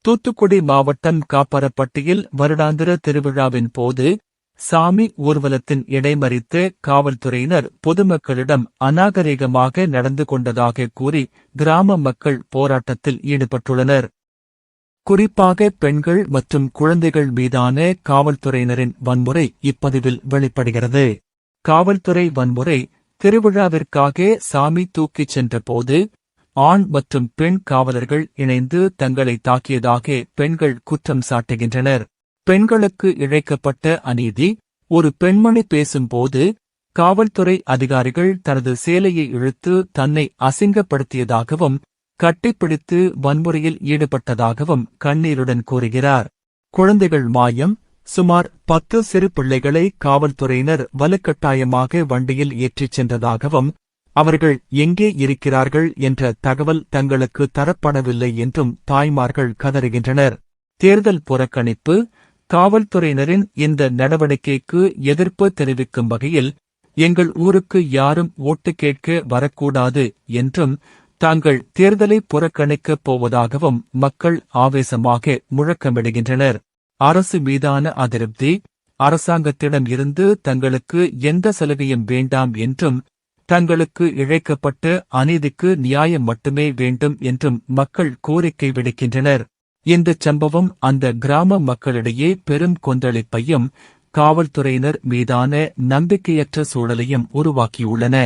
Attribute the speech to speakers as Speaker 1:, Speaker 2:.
Speaker 1: தூத்துக்குடி மாவட்டம் காப்பரப்பட்டியில் வருடாந்திர திருவிழாவின் போது சாமி ஊர்வலத்தின் இடைமறித்து காவல்துறையினர் பொதுமக்களிடம் அநாகரிகமாக நடந்து கொண்டதாக கூறி கிராம மக்கள் போராட்டத்தில் ஈடுபட்டுள்ளனர். குறிப்பாக பெண்கள் மற்றும் குழந்தைகள் மீதான காவல்துறையினரின் வன்முறை இப்பதிவில் வெளிப்படுகிறது. காவல்துறை வன்முறை: திருவிழாவிற்காக சாமி தூக்கிச் சென்றபோது ஆண் மற்றும் பெண் காவலர்கள் இணைந்து தங்களை தாக்கியதாக பெண்கள் குற்றம் சாட்டுகின்றனர். பெண்களுக்கு இழைக்கப்பட்ட அநீதி: ஒரு பெண்மணி பேசும்போது காவல்துறை அதிகாரிகள் தனது சேலையை இழுத்து தன்னை அசிங்கப்படுத்தியதாகவும் கட்டிப்பிடித்து வன்முறையில் ஈடுபட்டதாகவும் கண்ணீருடன் கூறுகிறார். குழந்தைகள் மாயம்: சுமார் 10 சிறு பிள்ளைகளை காவல்துறையினர் வலுக்கட்டாயமாக வண்டியில் ஏற்றிச் சென்றதாகவும் அவர்கள் எங்கே இருக்கிறார்கள் என்ற தகவல் தங்களுக்கு தரப்படவில்லை என்றும் தாய்மார்கள் கதறுகின்றனர். தேர்தல் புறக்கணிப்பு: காவல்துறையினரின் இந்த நடவடிக்கைக்கு எதிர்ப்பு தெரிவிக்கும் வகையில் எங்கள் ஊருக்கு யாரும் ஓட்டு கேட்க வரக்கூடாது என்றும் தாங்கள் தேர்தலை புறக்கணிக்கப் போவதாகவும் மக்கள் ஆவேசமாக முழக்கமிடுகின்றனர். அரசு மீதான அதிருப்தி: அரசாங்கத்திடம் இருந்து தங்களுக்கு எந்த சலுகையும் வேண்டாம் என்றும் தங்களுக்கு இழைக்கப்பட்ட அநீதிக்கு நியாயம் மட்டுமே வேண்டும் என்றும் மக்கள் கோரிக்கை விடுக்கின்றனர். இந்தச் சம்பவம் அந்த கிராம மக்களிடையே பெரும் கொந்தளிப்பையும் காவல்துறையினர் மீதான நம்பிக்கையற்ற சூழலையும் உருவாக்கியுள்ளன.